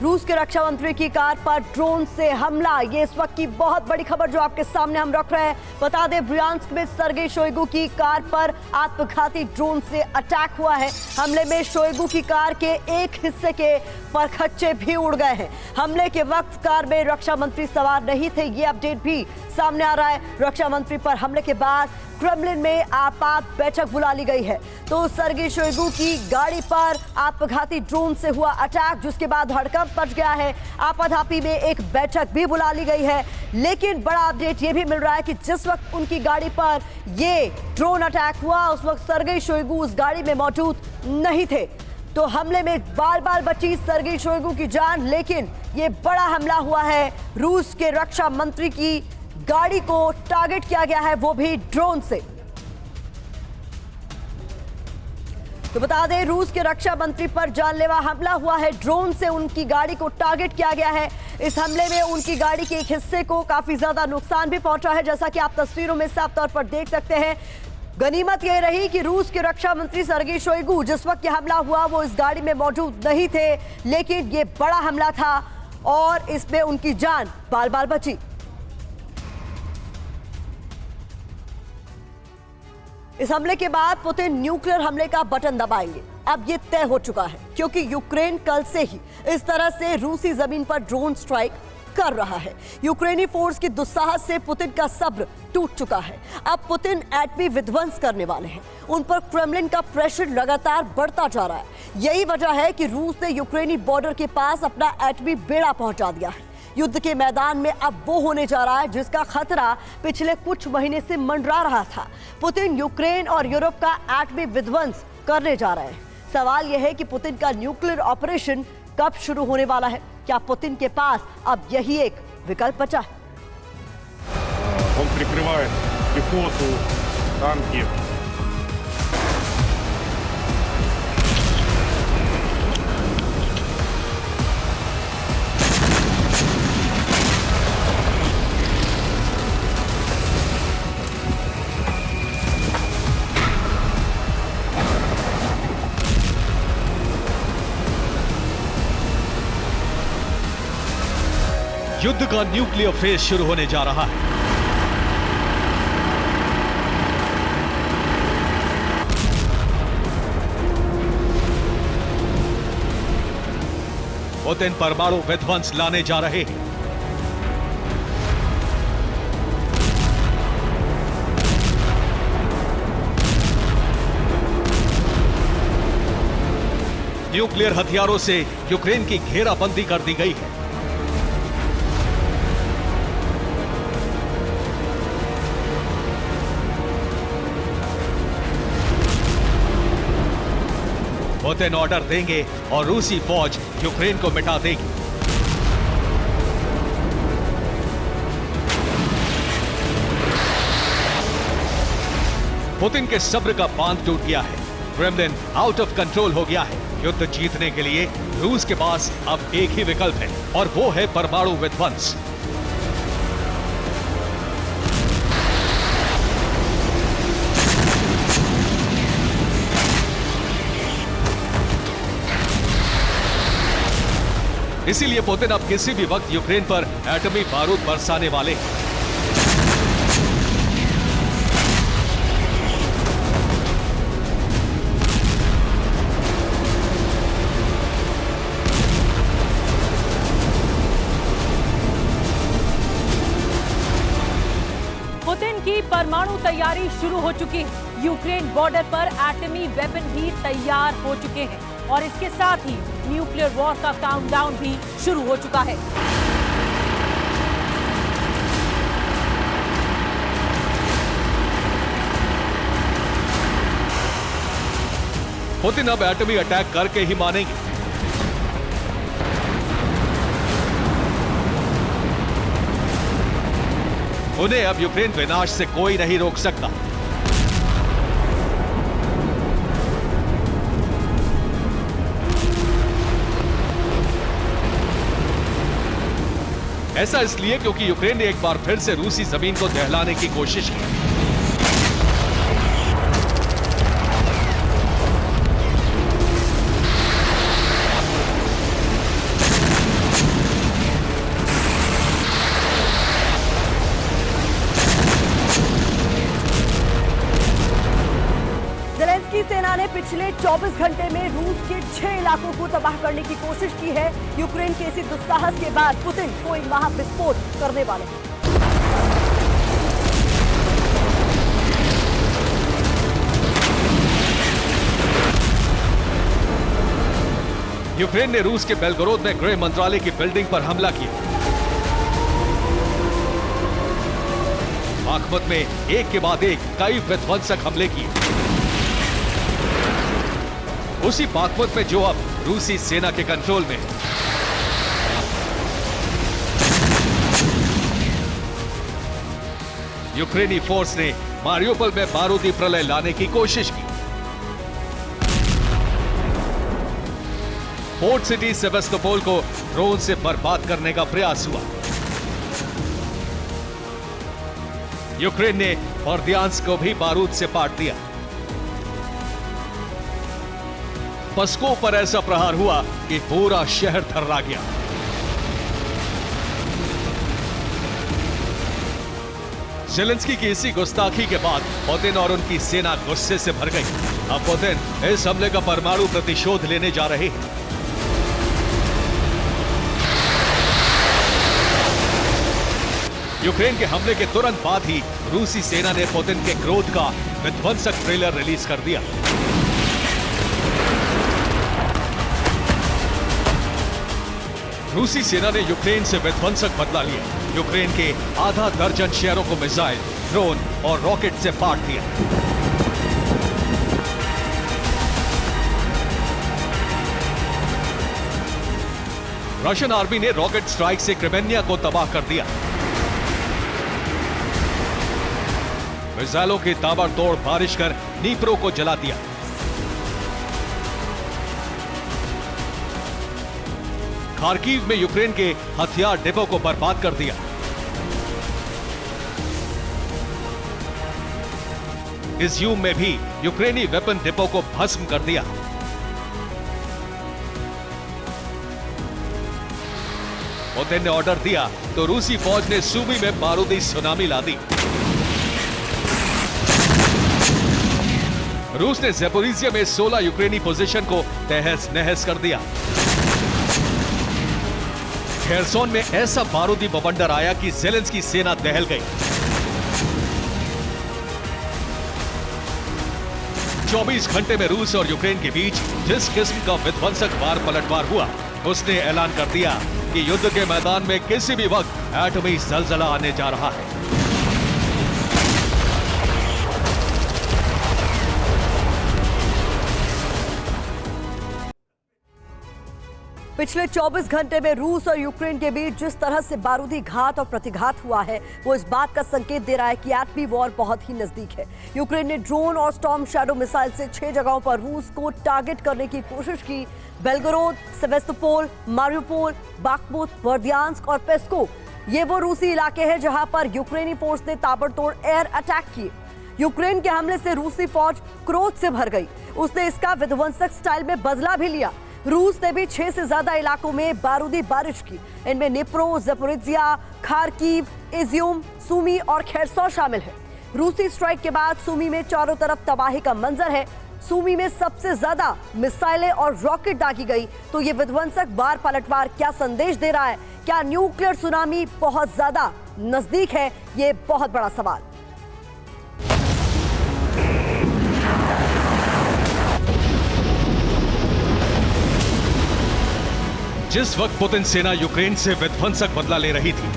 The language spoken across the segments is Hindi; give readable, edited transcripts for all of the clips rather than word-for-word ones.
रूस के रक्षा मंत्री की कार पर ड्रोन से हमला। ये इस वक्त की बहुत बड़ी खबर जो आपके सामने हम रख रहे हैं। बता दें, ब्रियांस्क में सर्गेई शोइगु की कार पर आत्मघाती ड्रोन से अटैक हुआ है। हमले में शोइगु की कार के एक हिस्से के परखच्चे भी उड़ गए हैं। हमले के वक्त कार में रक्षा मंत्री सवार नहीं थे, ये अपडेट भी सामने आ रहा है। रक्षा मंत्री पर हमले के बाद क्रेमलिन में आपात बैठक बुला ली गई है। तो सर्गेई शोइगु की गाड़ी पर आत्मघाती ड्रोन से हुआ अटैक, जिसके बाद हड़कंप मच गया है। आपाधापी में एक बैठक भी बुला ली गई है। लेकिन बड़ा अपडेट ये भी मिल रहा है कि जिस वक्त उनकी गाड़ी पर ये ड्रोन अटैक हुआ, उस वक्त सर्गेई शोइगु उस गाड़ी में मौजूद नहीं थे। तो हमले में बाल बाल बची सर्गेई शोइगु की जान, लेकिन ये बड़ा हमला हुआ है। रूस के रक्षा मंत्री की गाड़ी को टारगेट किया गया है, वो भी ड्रोन से। तो बता दें, रूस के रक्षा मंत्री पर जानलेवा हमला हुआ है। ड्रोन से उनकी गाड़ी को टारगेट किया गया है। इस हमले में उनकी गाड़ी के एक हिस्से को काफी ज्यादा नुकसान भी पहुंचा है, जैसा कि आप तस्वीरों में साफ तौर पर देख सकते हैं। गनीमत यह रही कि रूस के रक्षा मंत्री सर्गेई शोइगु जिस वक्त यह हमला हुआ वो इस गाड़ी में मौजूद नहीं थे, लेकिन ये बड़ा हमला था और इसमें उनकी जान बाल बाल बची। इस हमले के बाद पुतिन न्यूक्लियर हमले का बटन दबाएंगे। अब ये तय हो चुका है, क्योंकि यूक्रेन कल से ही इस तरह से रूसी जमीन पर ड्रोन स्ट्राइक कर रहा है। यूक्रेनी फोर्स की दुस्साहस से पुतिन का सब्र टूट चुका है। अब पुतिन एटमी विध्वंस करने वाले हैं। उन पर क्रेमलिन का प्रेशर लगातार बढ़ता जा रहा है। यही वजह है कि रूस ने यूक्रेनी बॉर्डर के पास अपना एटमी बेड़ा पहुंचा दिया है। युद्ध के मैदान में अब वो होने जा रहा है जिसका खतरा पिछले कुछ महीने से मंडरा रहा था। पुतिन यूक्रेन और यूरोप का एटमी विध्वंस करने जा रहे हैं। सवाल यह है कि पुतिन का न्यूक्लियर ऑपरेशन कब शुरू होने वाला है? क्या पुतिन के पास अब यही एक विकल्प बचा है? Он прикрывает пехоту, танки. युद्ध का न्यूक्लियर फेज शुरू होने जा रहा है। पुतिन परमाणु विध्वंस लाने जा रहे हैं। न्यूक्लियर हथियारों से यूक्रेन की घेराबंदी कर दी गई है। पुतिन ऑर्डर देंगे और रूसी फौज यूक्रेन को मिटा देगी। पुतिन के सब्र का बांध टूट गया है। क्रेमलिन आउट ऑफ कंट्रोल हो गया है। युद्ध जीतने के लिए रूस के पास अब एक ही विकल्प है और वो है परमाणु विध्वंस। इसीलिए पुतिन अब किसी भी वक्त यूक्रेन पर एटमी बारूद बरसाने वाले हैं। पुतिन की परमाणु तैयारी शुरू हो चुकी है। यूक्रेन बॉर्डर पर एटमी वेपन भी तैयार हो चुके हैं और इसके साथ ही न्यूक्लियर वॉर का काउंटडाउन भी शुरू हो चुका है। पुतिन अब एटमी अटैक करके ही मानेंगे। उन्हें अब यूक्रेन विनाश से कोई नहीं रोक सकता। ऐसा इसलिए क्योंकि यूक्रेन ने एक बार फिर से रूसी जमीन को दहलाने की कोशिश की। पिछले 24 घंटे में रूस के 6 इलाकों को तबाह करने की कोशिश की है यूक्रेन के इसी दुस्साहस के बाद पुतिन कोई महाविस्फोट करने वाले हैं। यूक्रेन ने रूस के बेलगोरोद में गृह मंत्रालय की बिल्डिंग पर हमला किया। बाखमुत में एक के बाद एक कई विध्वंसक हमले किए। उसी बाखमुत में जो अब रूसी सेना के कंट्रोल में है। यूक्रेनी फोर्स ने मारियोपोल में बारूदी प्रलय लाने की कोशिश की। पोर्ट सिटी सेवेस्तोपोल को ड्रोन से बर्बाद करने का प्रयास हुआ। यूक्रेन ने बर्दियांस्क को भी बारूद से पाट दिया। पस्को पर ऐसा प्रहार हुआ कि पूरा शहर थर्रा गया। ज़ेलेंस्की की इसी गुस्ताखी के बाद पुतिन और उनकी सेना गुस्से से भर गई। अब पुतिन इस हमले का परमाणु प्रतिशोध लेने जा रहे हैं। यूक्रेन के हमले के तुरंत बाद ही रूसी सेना ने पुतिन के क्रोध का विध्वंसक ट्रेलर रिलीज कर दिया। रूसी सेना ने यूक्रेन से विध्वंसक बदला लिया। यूक्रेन के आधा दर्जन शहरों को मिसाइल, ड्रोन और रॉकेट से पाट दिया। रशियन आर्मी ने रॉकेट स्ट्राइक से क्रिमेनिया को तबाह कर दिया। मिसाइलों की ताबड़तोड़ बारिश कर नीप्रो को जला दिया। खार्किव में यूक्रेन के हथियार डिपो को बर्बाद कर दिया। इज्यूम में भी यूक्रेनी वेपन डिपो को भस्म कर दिया। पुतिन ने ऑर्डर दिया तो रूसी फौज ने सूमी में बारूदी सुनामी ला दी। रूस ने ज़ैपोरिज़िया में 16 यूक्रेनी पोजीशन को तहस नहस कर दिया। खेरसोन में ऐसा बारूदी बवंडर आया कि ज़ेलेंस्की सेना दहल गई। 24 घंटे में रूस और यूक्रेन के बीच जिस किस्म का विध्वंसक वार पलटवार हुआ, उसने ऐलान कर दिया कि युद्ध के मैदान में किसी भी वक्त एटमी ज़लज़ला आने जा रहा है। पिछले 24 घंटे में रूस और यूक्रेन के बीच जिस तरह से बारूदी घात और प्रतिघात हुआ है, वो इस बात का संकेत दे रहा है कि एटमी वॉर बहुत ही नजदीक है। यूक्रेन ने ड्रोन और स्टॉर्म शैडो मिसाइल से 6 जगहों पर रूस को टारगेट करने की कोशिश की। बेलगोरोद, सेवेस्तोपोल, मारियोपोल, बाखमुत, बर्दियांस्क और पेस्को, ये वो रूसी इलाके हैं जहां पर यूक्रेनी फोर्स ने ताबड़तोड़ एयर अटैक किए। यूक्रेन के हमले से रूसी फौज क्रोध से भर गई। उसने इसका विध्वंसक स्टाइल में बदला भी लिया। रूस ने भी 6 से ज्यादा इलाकों में बारूदी बारिश की। इनमें निप्रो, ज़ैपोरिज़िया, खार्किव, इज्यूम, सूमी और खेरसोन शामिल है। रूसी स्ट्राइक के बाद सूमी में चारों तरफ तबाही का मंजर है। सूमी में सबसे ज्यादा मिसाइलें और रॉकेट दागी गई। तो ये विध्वंसक वार पलटवार क्या संदेश दे रहा है? क्या न्यूक्लियर सुनामी बहुत ज्यादा नजदीक है? ये बहुत बड़ा सवाल। जिस वक्त पुतिन सेना यूक्रेन से विध्वंसक बदला ले रही थी,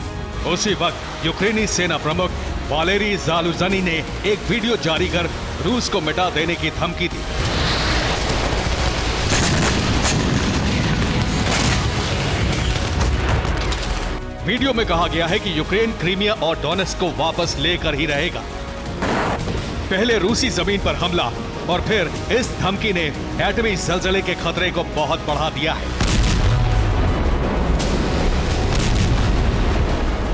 उसी वक्त यूक्रेनी सेना प्रमुख वालेरी ज़ालुझनी ने एक वीडियो जारी कर रूस को मिटा देने की धमकी दी। वीडियो में कहा गया है कि यूक्रेन क्रीमिया और डोनेट्स्क को वापस लेकर ही रहेगा। पहले रूसी जमीन पर हमला और फिर इस धमकी ने एटमी ज़लज़ले के खतरे को बहुत बढ़ा दिया है।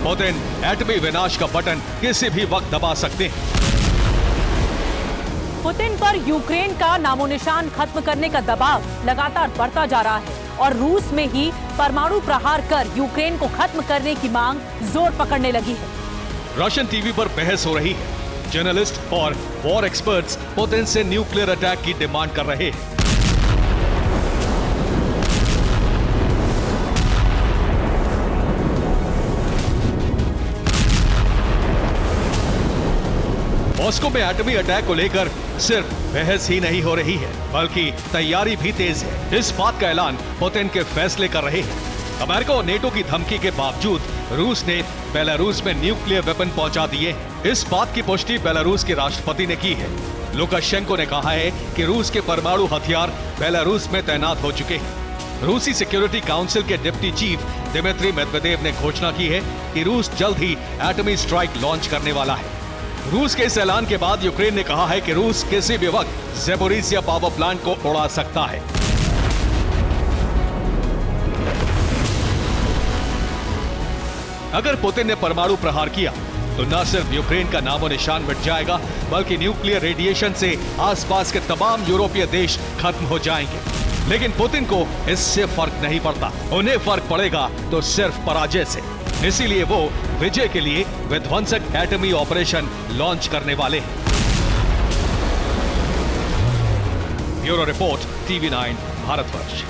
पुतिन एटमी विनाश का बटन किसी भी वक्त दबा सकते हैं। पुतिन पर यूक्रेन का नामोनिशान खत्म करने का दबाव लगातार बढ़ता जा रहा है और रूस में ही परमाणु प्रहार कर यूक्रेन को खत्म करने की मांग जोर पकड़ने लगी है। रशियन टीवी पर बहस हो रही है जर्नलिस्ट और वॉर एक्सपर्ट्स पुतिन से न्यूक्लियर अटैक की डिमांड कर रहे हैं। मॉस्को में एटमी अटैक को लेकर सिर्फ बहस ही नहीं हो रही है, बल्कि तैयारी भी तेज है। इस बात का ऐलान पुतिन के फैसले कर रहे हैं। अमेरिका और नेटो की धमकी के बावजूद रूस ने बेलारूस में न्यूक्लियर वेपन पहुंचा दिए। इस बात की पुष्टि बेलारूस के राष्ट्रपति ने की है। लुकाशेंको ने कहा है कि रूस के परमाणु हथियार बेलारूस में तैनात हो चुके हैं। रूसी सिक्योरिटी काउंसिल के डिप्टी चीफ दिमित्री मेदवेदेव ने घोषणा की है कि रूस जल्द ही एटमी स्ट्राइक लॉन्च करने वाला है। रूस के इस ऐलान के बाद यूक्रेन ने कहा है कि रूस किसी भी वक्त ज़ेपोरिज़िया पावर प्लांट को उड़ा सकता है। अगर पुतिन ने परमाणु प्रहार किया तो न सिर्फ यूक्रेन का नामो निशान मिट जाएगा, बल्कि न्यूक्लियर रेडिएशन से आसपास के तमाम यूरोपीय देश खत्म हो जाएंगे। लेकिन पुतिन को इससे फर्क नहीं पड़ता। उन्हें फर्क पड़ेगा तो सिर्फ पराजय से। इसीलिए वो विजय के लिए विध्वंसक एटमी ऑपरेशन लॉन्च करने वाले हैं। Bureau report, TV9 Bharatvarsh.